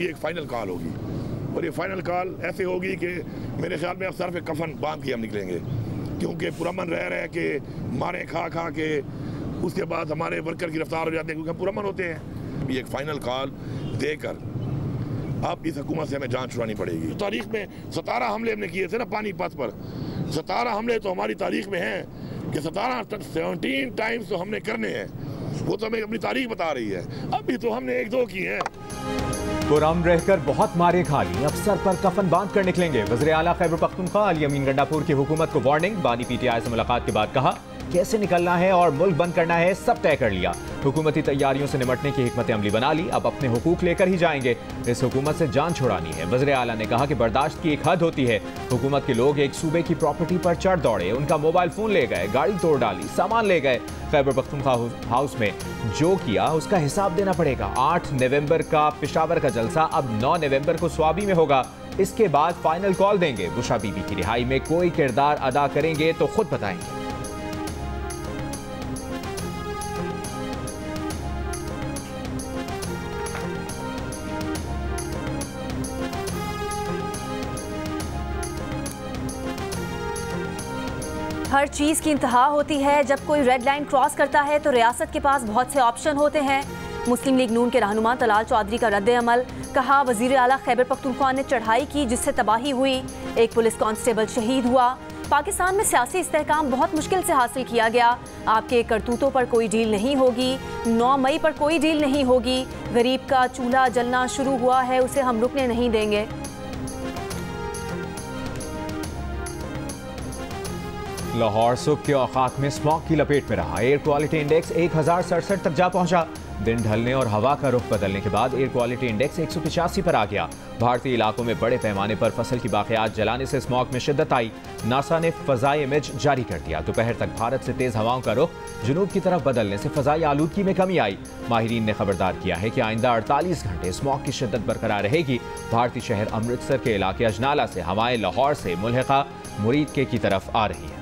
ये एक final call होगी, और ये फ़ाइनल कॉल ऐसे होगी कि मेरे ख्याल में अब सर पे कफन बांध के हम निकलेंगे, क्योंकि पुरअमन रह के मारे खा के उसके बाद हमारे वर्कर गिरफ्तार हो जाते हैं, क्योंकि पुरअमन होते हैं। ये एक फ़ाइनल कॉल देकर अब इस हुकूमत से हमें जान छुड़ानी पड़ेगी। तारीख में 17 हमले हमने किए थे ना पानीपत पर, 17 हमले तो हमारी तारीख में हैं कि 17 टाइम्स तो हमने करने हैं, वो तो हमें अपनी तारीख बता रही है। अभी तो हमने 1-2 की हैं। पुरअमन रहकर बहुत मारे खा ली, अब सर पर कफन बांध कर निकलेंगे। वज़ीर आला खैबर पख्तूनख्वा अली अमीन गंडापुर की हुकूमत को वार्निंग। बानी पीटीआई से मुलाकात के बाद कहा कैसे निकलना है और मुल्क बंद करना है सब तय कर लिया। हुकूमती तैयारियों से निपटने की हिकमत अमली बना ली, अब अपने हुकूक लेकर ही जाएंगे। इस हुकूमत से जान छुड़ानी है। वज़ीर आला ने कहा कि बर्दाश्त की एक हद होती है। हुकूमत के लोग एक सूबे की प्रॉपर्टी पर चढ़ दौड़े, उनका मोबाइल फोन ले गए, गाड़ी तोड़ डाली, सामान ले गए। खैबर पख्तूनख्वा हाउस में जो किया उसका हिसाब देना पड़ेगा। 8 नवंबर का पेशावर का जलसा अब 9 नवंबर को स्वाबी में होगा। इसके बाद फाइनल कॉल देंगे। बुशरा बीबी की रिहाई में कोई किरदार अदा करेंगे तो खुद बताएंगे। हर चीज़ की इंतहा होती है। जब कोई रेड लाइन क्रॉस करता है तो रियासत के पास बहुत से ऑप्शन होते हैं। मुस्लिम लीग नून के रहनुमा तलाल चौधरी का रद्द अमल। कहा वज़ीर आला खैबर पख्तूनख्वा ने चढ़ाई की जिससे तबाही हुई, एक पुलिस कांस्टेबल शहीद हुआ। पाकिस्तान में सियासी इस्तेहकाम बहुत मुश्किल से हासिल किया गया। आपके करतूतों पर कोई डील नहीं होगी। 9 मई पर कोई डील नहीं होगी। गरीब का चूल्हा जलना शुरू हुआ है, उसे हम रुकने नहीं देंगे। लाहौर सुबह के औकात में स्मॉग की लपेट में रहा। एयर क्वालिटी इंडेक्स 1067 तक जा पहुंचा। दिन ढलने और हवा का रुख बदलने के बाद एयर क्वालिटी इंडेक्स 185 पर आ गया। भारतीय इलाकों में बड़े पैमाने पर फसल की बाक़ियात जलाने से स्मॉग में शिद्दत आई। नासा ने फ़ज़ाई इमेज जारी कर दिया। दोपहर तक भारत से तेज़ हवाओं का रुख जुनूब की तरफ बदलने से फ़ज़ाई आलूदगी में कमी आई। माहिरीन ने खबरदार किया है कि आइंदा 48 घंटे स्मॉग की शिद्दत बरकरार रहेगी। भारतीय शहर अमृतसर के इलाके अजनाला से हवाएं लाहौर से मुल्हिका मुरीद की तरफ आ रही हैं।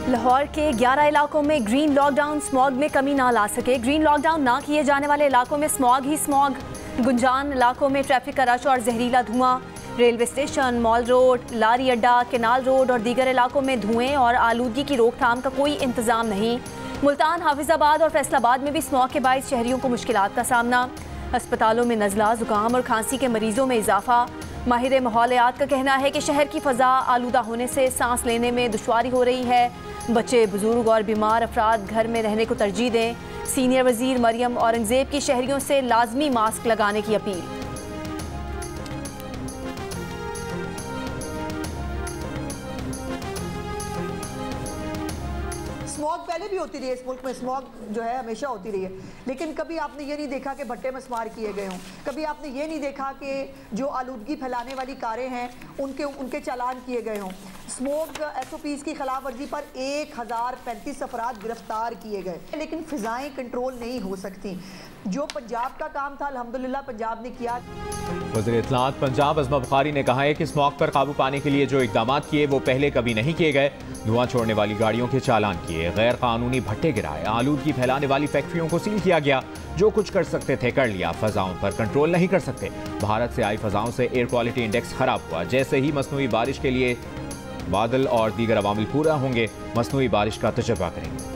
लाहौर के 11 इलाकों में ग्रीन लॉकडाउन स्मॉग में कमी ना ला सके। ग्रीन लॉकडाउन ना किए जाने वाले इलाकों में स्मॉग ही स्मॉग। गुंजान इलाकों में ट्रैफिक का रश और जहरीला धुआं। रेलवे स्टेशन, मॉल रोड, लारी अड्डा, केनाल रोड और दीगर इलाकों में धुएं और आलूदगी की रोकथाम का कोई इंतजाम नहीं। मुल्तान, हाफिजाबाद और फैसलाबाद में भी स्मॉग के बायस शहरियों को मुश्किलात का सामना। अस्पतालों में नज़ला, जुकाम और खांसी के मरीजों में इजाफा। माहिर माहौलियात का कहना है कि शहर की फ़ज़ा आलूदा होने से सांस लेने में दुश्वारी हो रही है। बच्चे, बुजुर्ग और बीमार अफराद घर में रहने को तरजीह दें। सीनियर वज़ीर मरियम औरंगज़ेब की शहरियों से लाजमी मास्क लगाने की अपील। स्मॉग पहले भी होती रही है इस मुल्क में, स्मॉग जो है हमेशा होती रही है, लेकिन कभी आपने ये नहीं देखा कि भट्टे मस्मार किए गए हों। कभी आपने ये नहीं देखा कि जो आलूदगी फैलाने वाली कारें हैं उनके चालान किए गए हों। स्मोक SOPs की खिलाफ वर्जी पर 1035 अफराद गिरफ्तार किए गए, लेकिन फिजाएं कंट्रोल नहीं हो सकती। जो पंजाब का काम था अल्हम्दुलिल्लाह पंजाब ने किया। वज़ीर इत्तलाआत पंजाब अज़मा बुखारी ने कहा है कि स्मॉग पर काबू पाने के लिए जो इकदाम किए वो पहले कभी नहीं किए गए। धुआं छोड़ने वाली गाड़ियों के चालान किए, गैर कानूनी भट्टे गिराए, आलूदगी फैलाने वाली फैक्ट्रियों को सील किया गया। जो कुछ कर सकते थे कर लिया, फजाओं पर कंट्रोल नहीं कर सकते। भारत से आई फजाओं से एयर क्वालिटी इंडेक्स खराब हुआ। जैसे ही मसनूई बारिश के लिए बादल और दीगर अवामिल पूरा होंगे, मसनूई बारिश का तजर्बा करेंगे।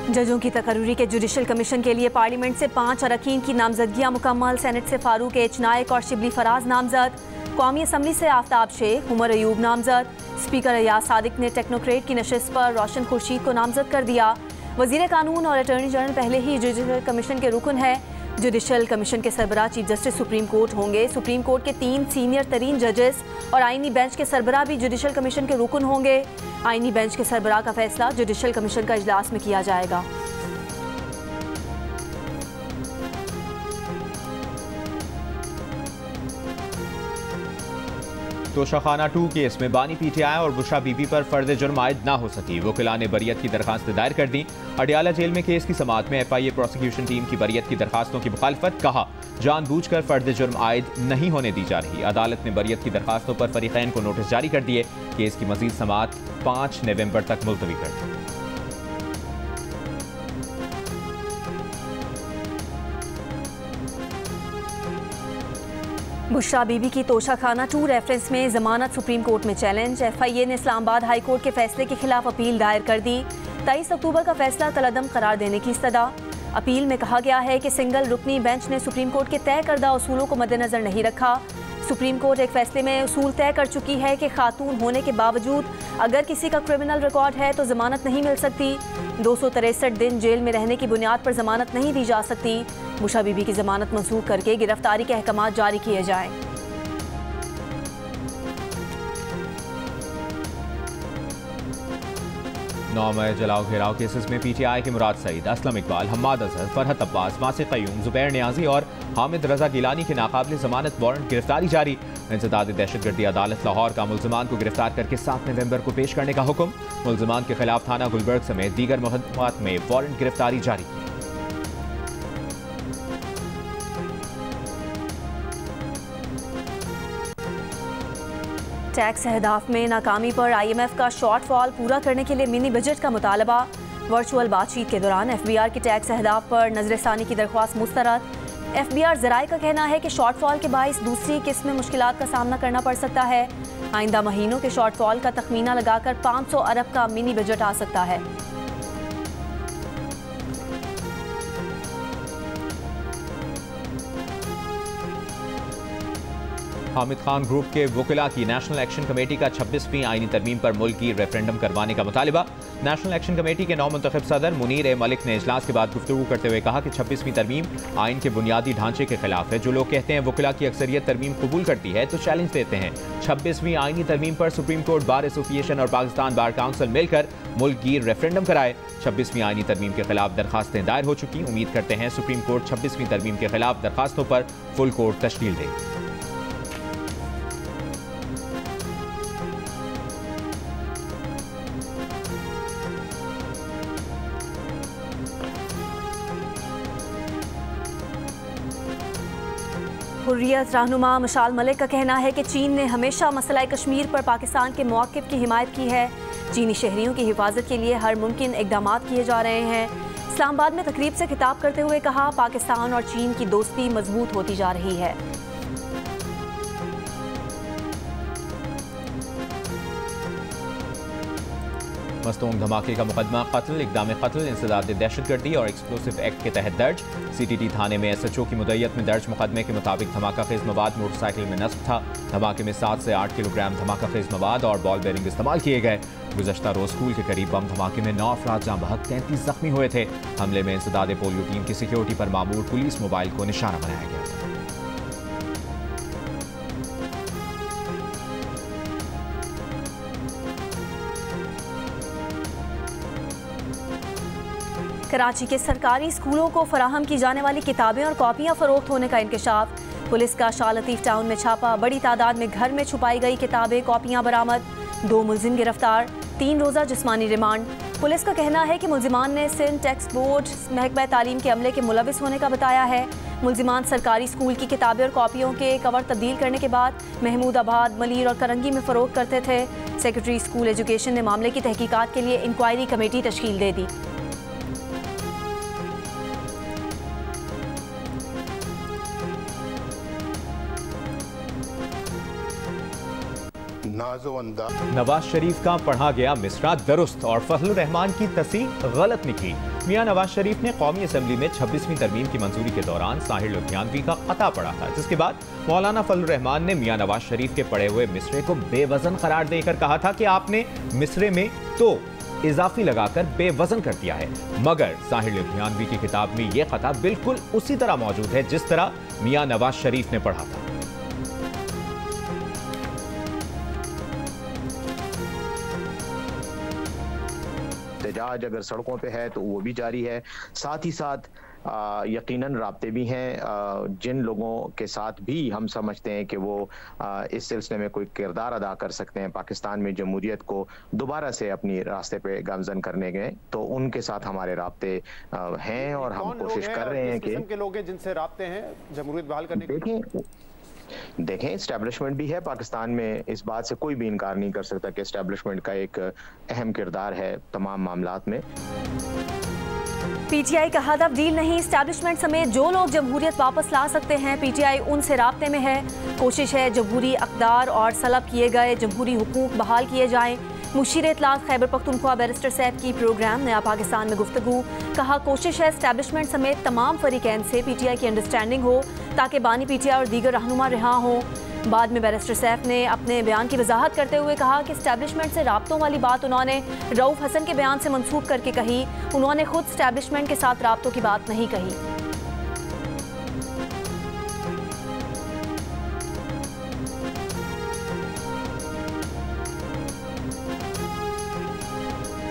जजों की तकर्री के जुडिशल कमीशन के लिए पार्लियामेंट से 5 अरकान की नामजदगियां मुकम्मल। सेनेट से फारूक एच नायक और शिबली फराज नामजद। कौमी असम्बली से आफ्ताब शेख, उमर अयूब नामजद। स्पीकर अयाज सादिक ने टेक्नोक्रेट की नशिस्त पर रोशन खुर्शीद को नामजद कर दिया। वजीर कानून और अटॉर्नी जनरल पहले ही जुडिशल कमीशन के रुकन है। जुडिशल कमीशन के सरबराह चीफ जस्टिस सुप्रीम कोर्ट होंगे। सुप्रीम कोर्ट के 3 सीनियर तरीन जजेस और आईनी बेंच के सरबराह भी जुडिशल कमीशन के रुकन होंगे। आईनी बेंच के सरबराह का फैसला जुडिशल कमीशन का इजलास में किया जाएगा। तोशाखाना 2 केस में बानी पीटीआई और बुशरा बीबी पर फर्द जुर्म आयद ना हो सकी। वकीला ने बरियत की दरखास्त दायर कर दी। अडियाला जेल में केस की समाअत में FIA प्रोसिक्यूशन टीम की बरियत की दरखास्तों की मुखालफत। कहा, जानबूझकर फर्द जुर्म आयद नहीं होने दी जा रही। अदालत ने बरियत की दरखास्तों पर फरीकैन को नोटिस जारी कर दिए। केस की मजीद समाअत 5 नवंबर तक मुलतवी कर दी। बुशरा बीबी की तोशाखाना 2 रेफरेंस में जमानत सुप्रीम कोर्ट में चैलेंज। FIA ने इस्लामाबाद हाई कोर्ट के फैसले के खिलाफ अपील दायर कर दी। 23 अक्टूबर का फैसला कलअदम करार देने की इस्तदा। अपील में कहा गया है कि सिंगल रुकनी बेंच ने सुप्रीम कोर्ट के तय करदा उसूलों को मद्देनजर नहीं रखा। सुप्रीम कोर्ट एक फैसले में उसूल तय कर चुकी है कि खातून होने के बावजूद अगर किसी का क्रिमिनल रिकॉर्ड है तो जमानत नहीं मिल सकती। 263 दिन जेल में रहने की बुनियाद पर जमानत नहीं दी जा सकती। बुशरा बीबी की जमानत मंसूख करके गिरफ्तारी के अहकाम जारी किए जाएं। 9 मई जलाओ घेराव केसेस में PTI के मुराद सईद, असलम इकबाल, हम्माद अजहर, फरहत अब्बास, मासिक कयूम, जुबैर नियाजी और हामिद रजा गिलानी के नाकाबिल जमानत वारंट गिरफ्तारी जारी। इंसदाद दहशतगर्दी अदालत लाहौर का मुल्ज़िमान को गिरफ्तार करके 7 नवंबर को पेश करने का हुक्म। मुल्ज़िमान के खिलाफ थाना गुलबर्ग समेत दीगर मुकदमात में वारंट गिरफ्तारी जारी की। टैक्स अहदाफ में नाकामी पर IMF का शॉर्टफॉल पूरा करने के लिए मिनी बजट का मुतालबा। वर्चुअल बातचीत के दौरान FBR के टैक्स अहदाफ पर नजरसानी की दरख्वास्त मुस्तरद। FBR ज़राए का कहना है कि शॉर्टफॉल के बाइस दूसरी किस्म में मुश्किलात का सामना करना पड़ सकता है। आइंदा महीनों के शॉर्टफॉल का तखमीना लगाकर 500 अरब का मिनी बजट आ सकता है। हामिद खान ग्रुप के वकीला की नेशनल एक्शन कमेटी का 26वीं आईनी तरमीम पर मुल्क की रेफरेंडम करवाने का मुतालिबा। नेशनल एक्शन कमेटी के नौ मुंतखब सदर मुनीर ए मलिक ने इजलास के बाद गुफ्तगू करते हुए कहा कि 26वीं तरमीम आइन के बुनियादी ढांचे के खिलाफ है। जो लोग कहते हैं वकीला की अक्सरियत तरमीम कबूल करती है तो चैलेंज देते हैं। 26वीं आईनी तरमीम पर सुप्रीम कोर्ट बार एसोसिएशन और पाकिस्तान बार काउंसिल मिलकर मुल्क की रेफरेंडम कराए। 26वीं आईनी तरमीम के खिलाफ दरखास्तें दायर हो चुकी। उम्मीद करते हैं सुप्रीम कोर्ट 26वीं तरमीम के खिलाफ दरखास्तों पर फुल कोर्ट तश्कील देगी। हुर्रियत रहनुमा मशाल मलिक का कहना है कि चीन ने हमेशा मसला कश्मीर पर पाकिस्तान के मौक़िफ़ की हिमायत की है। चीनी शहरियों की हिफाजत के लिए हर मुमकिन इक़दाम किए जा रहे हैं। इस्लामाबाद में तकरीब से खिताब करते हुए कहा, पाकिस्तान और चीन की दोस्ती मजबूत होती जा रही है। मस्तूम धमाके का मुकदमा कत्ल, इक़दाम कत्ल, इंसदाद दहशतगर्दी और एक्सप्लोसिव एक्ट के तहत दर्ज। CTT थाने में SHO की मुद्दत में दर्ज मुकदमे के मुताबिक धमाका खेज मवाद मोटरसाइकिल में नस्ब था। धमाके में 7 से 8 किलोग्राम धमाका खेज मवाद और बॉल बेरिंग इस्तेमाल किए गए। गुज़श्ता रोज स्कूल के करीब बम धमाके में 9 अफराद जाँ बहक 33 जख्मी हुए थे। हमले में इंसदाद पोलियो टीम की सिक्योरिटी पर मामूर पुलिस मोबाइल को निशाना बनाया गया था। कराची के सरकारी स्कूलों को फराहम की जाने वाली किताबें और कॉपियां फरोख्त होने का इंकशाफ। पुलिस का शाह लतीफ टाउन में छापा, बड़ी तादाद में घर में छुपाई गई किताबें कॉपियां बरामद। 2 मुलजिम गिरफ्तार, 3 रोज़ा जिस्मानी रिमांड। पुलिस का कहना है कि मुलजिमान ने सिंध टैक्स बोर्ड महकमा तालीम के अमले के मुलविस होने का बताया है। मुलजिमान सरकारी स्कूल की किताबें और कॉपियों के कवर तब्दील करने के बाद महमूदाबाद, मलीर और करंगी में फरोख्त करते थे। सेक्रेटरी स्कूल एजुकेशन ने मामले की तहकीकात के लिए इंक्वायरी कमेटी तश्कील दे दी। नवाज शरीफ का पढ़ा गया मिसरा दुरुस्त और फजलुर रहमान की तस्दीक गलत निकली। मियां नवाज शरीफ ने कौमी असम्बली में 26वीं तरमीम की मंजूरी के दौरान साहिर लुधियानवी का कता पढ़ा था, जिसके बाद मौलाना फजलुर रहमान ने मियां नवाज शरीफ के पढ़े हुए मिसरे को बेवजन करार देकर कहा था कि आपने मिसरे में तो इजाफी लगाकर बेवजन कर दिया है। मगर साहिर लुधियानवी की किताब में यह कता बिल्कुल उसी तरह मौजूद है जिस तरह मियां नवाज शरीफ ने पढ़ा था। एहतजाज एहतजाज अगर सड़कों पे है तो वो भी जारी है। साथ ही साथ यकीनन राब्ते भी हैं जिन लोगों के साथ भी हम समझते हैं कि वो इस सिलसिले में कोई किरदार अदा कर सकते हैं पाकिस्तान में जमहूरियत को दोबारा से अपनी रास्ते पे गामजन करने गए, तो उनके साथ हमारे राब्ते हैं और हम कोशिश कर रहे हैं कि लोग हैं जिनसे राब्ते हैं जमहूरियत बहाल करने के। देखें इस्टेब्लिशमेंट भी है पाकिस्तान में, इस बात से कोई भी इनकार नहीं कर सकता कि इस्टेब्लिशमेंट का एक अहम किरदार है तमाम मामलात में। पीटीआई का हदफ डील नहीं, इस्टेब्लिशमेंट समेत जो लोग जमहूरियत वापस ला सकते हैं पीटीआई उनसे राब्ते में है। कोशिश है जमहूरी अक़दार और सलब किए गए जमहूरी हुकूक बहाल किए जाएं। मुशीर इत्तलात खैबर पख्तूनख्वा बैरिस्टर सैफ की प्रोग्राम नया पाकिस्तान में गुफ्तगू। कहा कोशिश है इस्टेब्लिशमेंट समेत तमाम फरीकैन से पीटीआई की अंडरस्टैंडिंग हो ताकि बानी पीटीआई और दीगर रहनुमा रिहा हों। बाद में बैरिस्टर सैफ ने अपने बयान की वजाहत करते हुए कहा कि इस्टेब्लिशमेंट से राब्तों वाली बात उन्होंने रऊफ हसन के बयान से मंसूब करके कही, उन्होंने खुद इस्टेब्लिशमेंट के साथ राब्तों की बात नहीं कही।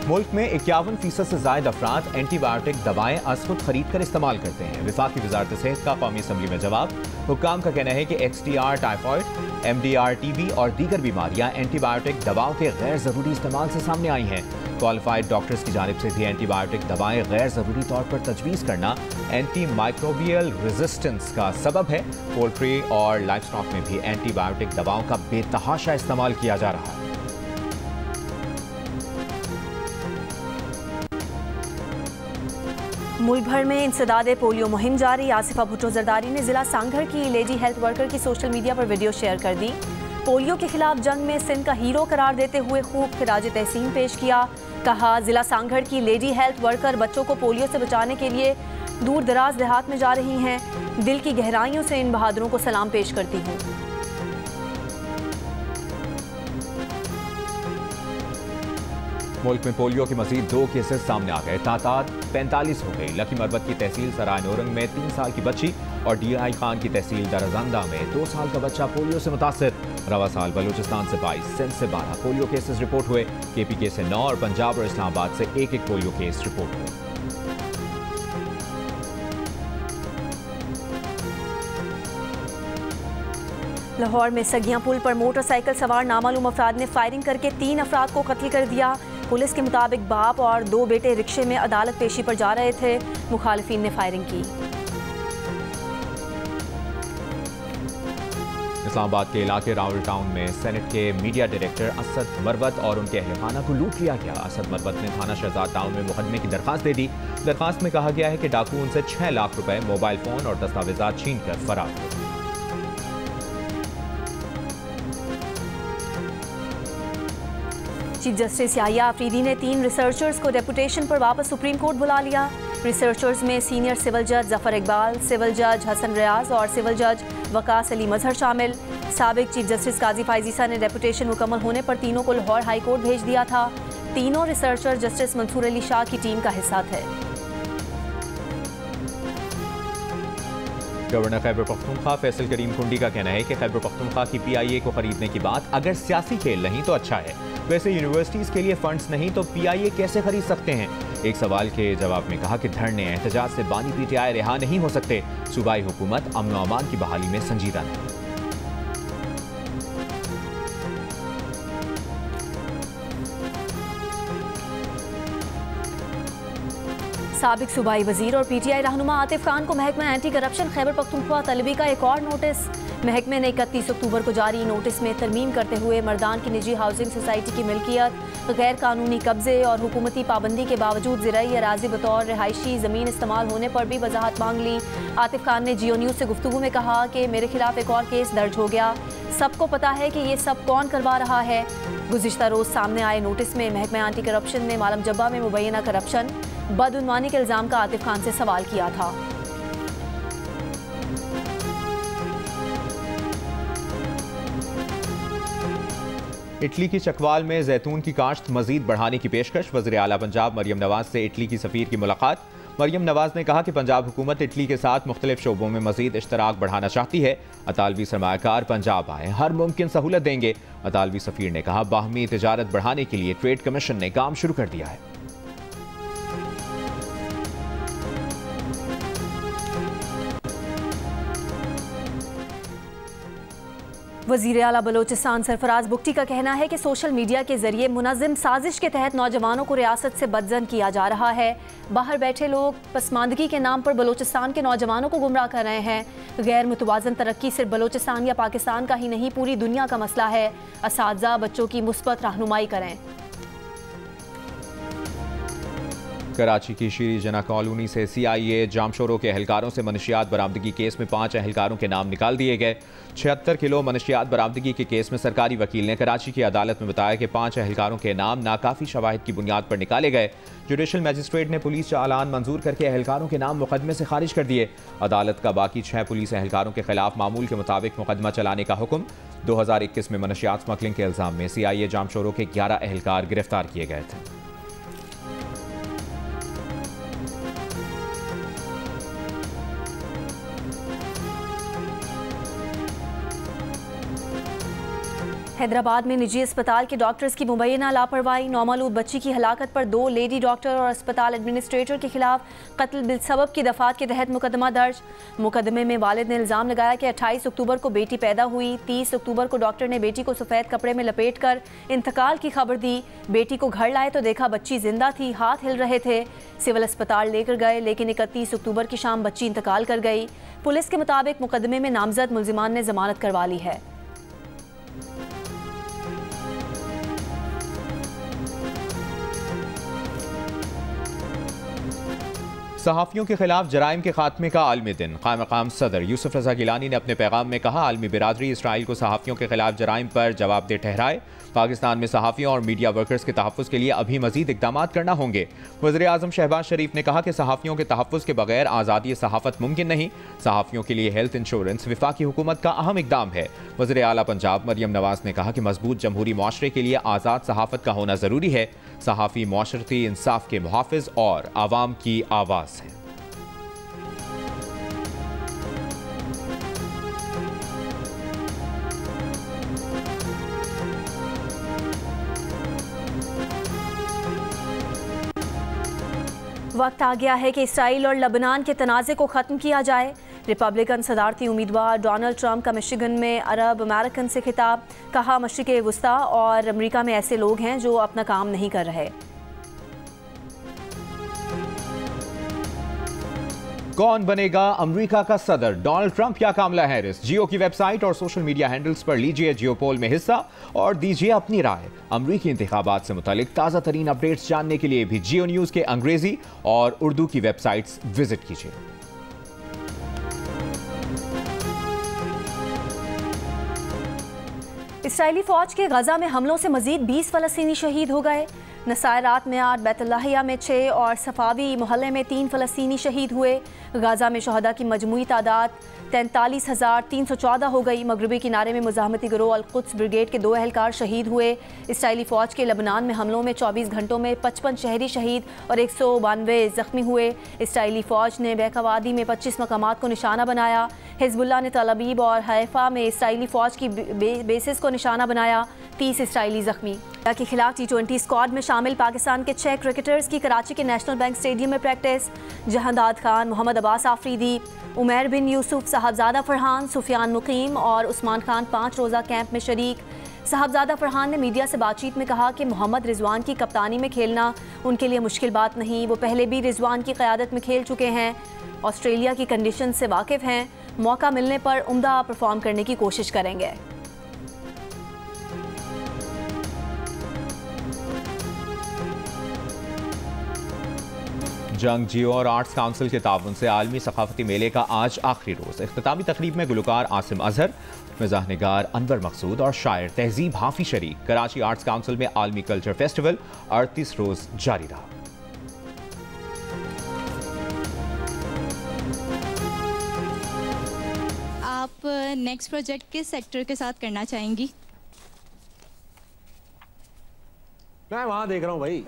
मुल्क में 51% से ज्यादा अफराद एंटीबायोटिक दवाएं अज खुद खरीद कर इस्तेमाल करते हैं। विफाकी वजारत सेहत का कौमी असम्बली में जवाब। हुक्काम का कहना है कि XDR टाइफॉइड, MDR TB और दीगर बीमारियां एंटीबायोटिक दवाओं के गैर जरूरी इस्तेमाल से सामने आई हैं। क्वालिफाइड डॉक्टर्स की जानिब से भी एंटीबायोटिक दवाएं गैर जरूरी तौर पर तजवीज़ करना एंटी माइक्रोबियल रेजिस्टेंस का सबब है। पोल्ट्री और लाइफ स्टॉक में भी एंटीबायोटिक दवाओं का बेतहाशा इस्तेमाल किया जा रहा है। मुल्क भर में इंसदाद पोलियो मुहिम जारी। आसिफा भुट्टो जरदारी ने जिला सांगढ़ की लेडी हेल्थ वर्कर की सोशल मीडिया पर वीडियो शेयर कर दी। पोलियो के खिलाफ जंग में सिंध का हीरो करार देते हुए खूब खिराज तहसीन पेश किया। कहा जिला सांगढ़ की लेडी हेल्थ वर्कर बच्चों को पोलियो से बचाने के लिए दूर दराज देहात में जा रही हैं। दिल की गहराइयों से इन बहादुरों को सलाम पेश करती हूँ। मुल्क में पोलियो के मजीद 2 केसेस सामने आ गए। तादाद 45 हो गई। लकी मरबत की तहसील सराय नौरंग में 3 साल की बच्ची और DI खान की तहसील दरजंदा में 2 साल का बच्चा पोलियो से मुतासर। रवा साल बलूचिस्तान से 22, सिंध से 12 पोलियो केसेस रिपोर्ट हुए। KPK से 9 और पंजाब और इस्लामाबाद से 1-1 पोलियो केस रिपोर्ट हुए। लाहौर में सगियां पुल पर मोटरसाइकिल सवार नामालूम अफराद ने फायरिंग करके 3 अफराद को कत्ल कर दिया। पुलिस के मुताबिक बाप और 2 बेटे रिक्शे में अदालत पेशी पर जा रहे थे। मुखालिफिन ने फायरिंग की। इस्लामाबाद के इलाके रावल टाउन में सेनेट के मीडिया डायरेक्टर असद मरवत और उनके अहल खाना को लूट लिया गया। असद मरवत ने थाना शहजाद टाउन में मुकदमे की दरखास्त दे दी। दरखास्त में कहा गया है कि डाकू उनसे 6 लाख रुपए, मोबाइल फोन और दस्तावेजात छीन कर फरार हुए। चीफ जस्टिस याहिया आफरीदी ने 3 रिसर्चर्स को डेपुटेशन पर वापस सुप्रीम कोर्ट बुला लिया। रिसर्चर्स में सीनियर सिविल जज जफर इकबाल, सिविल जज हसन रियाज और सिविल जज वकास अली मजहर शामिल। साबिक चीफ जस्टिस काजी फायजीसा ने डेपुटेशन मुकम्मल होने पर तीनों को लाहौर हाई कोर्ट भेज दिया था। तीनों रिसर्चर जस्टिस मंसूर अली शाह की टीम का हिस्सा थे। गवर्नर खैबर पख्तूनख्वा फैसल करीम कुंडी का कहना है कि खैबर पख्तूनख्वा की PIA को खरीदने की बात अगर सियासी खेल नहीं तो अच्छा है। वैसे यूनिवर्सिटीज के लिए फंड्स नहीं तो PIA कैसे खरीद सकते हैं। एक सवाल के जवाब में कहा कि धरने एहतजाज से बानी PTI रिहा नहीं हो सकते। सूबाई हुकूमत अमन और अमान की बहाली में संजीदा नहीं। साबिक सूबाई वजीर और PTI रहनुमा आतिफ खान को महकमा एंटी करप्शन खैबर पख्तूनख्वा तलबी का एक और नोटिस। महकमे ने 31 अक्टूबर को जारी नोटिस में तरमीम करते हुए मर्दान की निजी हाउसिंग सोसाइटी की मिल्कियत, गैर कानूनी कब्जे और हुकूमती पाबंदी के बावजूद ज़राई अराजी बतौर रिहायशी ज़मीन इस्तेमाल होने पर भी वजाहत मांग ली। आतिफ खान ने जियो न्यूज़ से गुफ्तगू में कहा कि मेरे खिलाफ एक और केस दर्ज हो गया। सबको पता है कि ये सब कौन करवा रहा है। गुज़िश्ता रोज़ सामने आए नोटिस में महकमा एंटी करप्शन ने मालम जब्बा में मुबैना करप्शन, बदउनवानी के इल्ज़ाम का आतिफ खान से सवाल किया था। इटली की चकवाल में जैतून की काश्त मजीद बढ़ाने की पेशकश। वज़ीर आला पंजाब मरियम नवाज से इटली की सफ़ीर की मुलाकात। मरियम नवाज ने कहा कि पंजाब हुकूमत इटली के साथ मुख्तलिफ शोबों में मजीद इश्तराक बढ़ाना चाहती है। अतालवी सरमायाकार पंजाब आए, हर मुमकिन सहूलत देंगे। अतालवी सफ़ीर ने कहा बाहमी तिजारत बढ़ाने के लिए ट्रेड कमीशन ने काम शुरू कर दिया है। वज़ीर आला बलोचिस्तान सरफराज बुगटी का कहना है कि सोशल मीडिया के जरिए मुनज़्ज़म साजिश के तहत नौजवानों को रियासत से बदज़न किया जा रहा है। बाहर बैठे लोग पसमानदगी के नाम पर बलोचिस्तान के नौजवानों को गुमराह कर रहे हैं। गैर मुतवाज़न तरक्की सिर्फ बलोचिस्तान या पाकिस्तान का ही नहीं, पूरी दुनिया का मसला है। असातिज़ा बच्चों की मुस्बत रहनुमाई करें। कराची की शीरी जना कॉलोनी से CIA जामशोरों के एहलकारों से मनशियात बरामदगी केस में 5 एहलकारों के नाम निकाल दिए गए। 76 किलो मनशियात बरामदगी के केस में सरकारी वकील ने कराची की अदालत में बताया कि 5 एहलकारों के नाम नाकाफी शवाहिद की बुनियाद पर निकाले गए। जुडिशल मजिस्ट्रेट ने पुलिस चालान मंजूर करके एहलकारों के नाम मुकदमे से खारिज कर दिए। अदालत का बाकी 6 पुलिस एहलकारों के खिलाफ मामूल के मुताबिक मुकदमा चलाने का हुक्म। 2021 में मनशियात स्मगलिंग के इल्जाम में CIA जामशोरों के 11 एहलकार गिरफ्तार किए गए थे। हैदराबाद में निजी अस्पताल के डॉक्टर्स की मुबैना लापरवाही, नौमौलूद बच्ची की हलाकत पर 2 लेडी डॉक्टर और अस्पताल एडमिनिस्ट्रेटर के खिलाफ कत्ल बिलसबब की दफात के तहत मुकदमा दर्ज। मुकदमे में वालिद ने इल्ज़ाम लगाया कि 28 अक्टूबर को बेटी पैदा हुई। 30 अक्टूबर को डॉक्टर ने बेटी को सफ़ेद कपड़े में लपेट कर इंतकाल की खबर दी। बेटी को घर लाए तो देखा बच्ची जिंदा थी, हाथ हिल रहे थे। सिविल अस्पताल लेकर गए, लेकिन 31 अक्टूबर की शाम बच्ची इंतकाल कर गई। पुलिस के मुताबिक मुकदमे में नामजद मुल्जिमान ने जमानत करवा ली है। सहाफ़ियों के खिलाफ जराइम के खात्मे का आलमी दिन। क़ायम सदर यूसुफ रज़ा गिलानी ने अपने पैगाम में कहा, आलमी बिरादरी इसराइल को सहाफ़ियों के खिलाफ जराइम पर जवाबदेह ठहराए। पाकिस्तान में सहाफ़ियों और मीडिया वर्कर्स के तहफ़्फ़ुज़ के लिए अभी मज़ीद इक़दामात करना होंगे। वज़ीर आज़म शहबाज शरीफ ने कहा कि सहाफ़ियों के तहफ़्फ़ुज़ के बगैर आज़ादी सहाफ़त मुमकिन नहीं। सहाफ़ियों के लिए हेल्थ इंश्योरेंस वफाकी हुकूमत का अहम इक़दाम है। वज़ीर आला पंजाब मरियम नवाज़ ने कहा कि मजबूत जमहूरी माशरे के लिए आज़ाद सहाफ़त का होना ज़रूरी है। सहाफ़ी माशरती इंसाफ के मुहाफ़िज़ और आवाम की आवाज़ हैं। वक्त आ गया है कि इसराइल और लबनान के तनाज़े को ख़त्म किया जाए। रिपब्लिकन सदारती उम्मीदवार डोनाल्ड ट्रंप का मिशिगन में अरब अमेरिकन से खिताब, कहा मशरिक़ वुस्ता और अमेरिका में ऐसे लोग हैं जो अपना काम नहीं कर रहे। कौन बनेगा अमेरिका का सदर, डोनाल्ड ट्रंप या कामला हैरिस? जियो की वेबसाइट और सोशल मीडिया हैंडल्स पर लीजिए जियो पोल में हिस्सा और दीजिए अपनी राय। अमेरिकी इंतखाबात से मुतालिक ताज़ा तरीन अपडेट्स जानने के लिए भी जियो न्यूज़ के अंग्रेजी और उर्दू की वेबसाइट्स विजिट कीजिए। इसराइली फ़ौज के गजा में हमलों से मजीद 20 फ़लस्तीनी शहीद हो गए। नसायरात में 8, बैतुल्लाहिया में 6 और सफावी मोहल्ले में 3 फ़लस्तीनी शहीद हुए। गाज़ा में शहदा की मजमूई तादाद 43,314 हो गई। मगरबी किनारे में मुज़ाहमती गिरोह अल-कुद्स ब्रिगेड के 2 एहलकार शहीद हुए। इसराइली फ़ौज के लबनान में हमलों में 24 घंटों में 55 शहरी शहीद और 192 ज़ख्मी हुए। इसराइली फ़ौज ने बैकावादी में 25 मकामात को निशाना बनाया। हिज़्बुल्लाह ने तल अबीब और हैफा में इसराइली फ़ौज की बेसिस को निशाना बनाया। 30 इसराइली ज़ख्मी। के खिलाफ T20 स्क्वाड में शामिल पाकिस्तान के 6 क्रिकेटर्स की कराची के नेशनल बैंक स्टेडियम में प्रैक्टिस। जहांदाद खान, मोहम्मद अब्बास आफरीदी, उमैर बिन यूसुफ, साहबजादा फरहान, सुफियान मुकीम और उस्मान खान 5 रोज़ा कैंप में शरीक। साहबजादा फरहान ने मीडिया से बातचीत में कहा कि मोहम्मद रिजवान की कप्तानी में खेलना उनके लिए मुश्किल बात नहीं। वो पहले भी रिजवान की क़यादत में खेल चुके हैं, ऑस्ट्रेलिया की कंडीशन से वाकिफ़ हैं। मौका मिलने पर उम्दा परफॉर्म करने की कोशिश करेंगे। जंग जियो और आर्ट्स काउंसिल के ताउन से आलमी सकाफती मेले का आज आखिरी रोज़। इख्तितामी तकरीब में गुलकार आसिम अजहर, मिज़ाह निगार अनवर मकसूद और शायर तहजीब हाफी शरीक। कराची आर्ट्स काउंसिल में आलमी कल्चर फेस्टिवल 38 रोज़ जारी रहा। आप नेक्स्ट प्रोजेक्ट किस सेक्टर के साथ करना चाहेंगी? मैं वहां देख रहा हूँ भाई।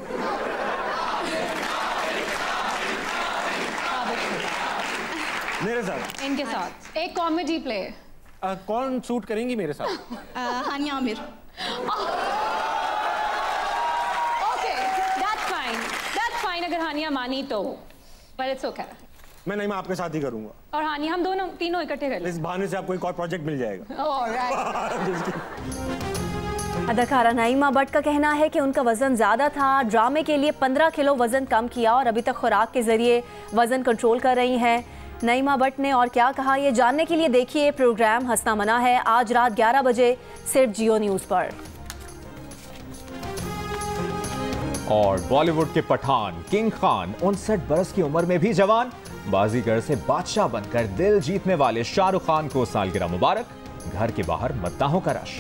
मेरे साथ, इनके साथ एक कॉमेडी प्ले। कौन शूट करेंगी मेरे साथ? हानिया आमिर। ओके, दैट्स फाइन अगर हानिया मानी तो, but it's okay. मैं नहीं, मैं आपके साथ ही करूंगा। और हानि हम दोनों तीनों इकट्ठे कर लें। इस बहाने से आपको एक और प्रोजेक्ट मिल जाएगा। अदाकारा नईमा भट्ट का कहना है कि उनका वजन ज्यादा था, ड्रामे के लिए 15 किलो वजन कम किया और अभी तक खुराक के जरिए वजन कंट्रोल कर रही हैं। नईमा भट्ट ने और क्या कहा, ये जानने के लिए देखिए प्रोग्राम हंसना मना है, आज रात 11 बजे सिर्फ जियो न्यूज पर। और बॉलीवुड के पठान किंग खान 59 बरस की उम्र में भी जवान, बाजीगर से बादशाह बनकर दिल जीतने वाले शाहरुख खान को सालगिरह मुबारक, घर के बाहर मद्दाहों का रश।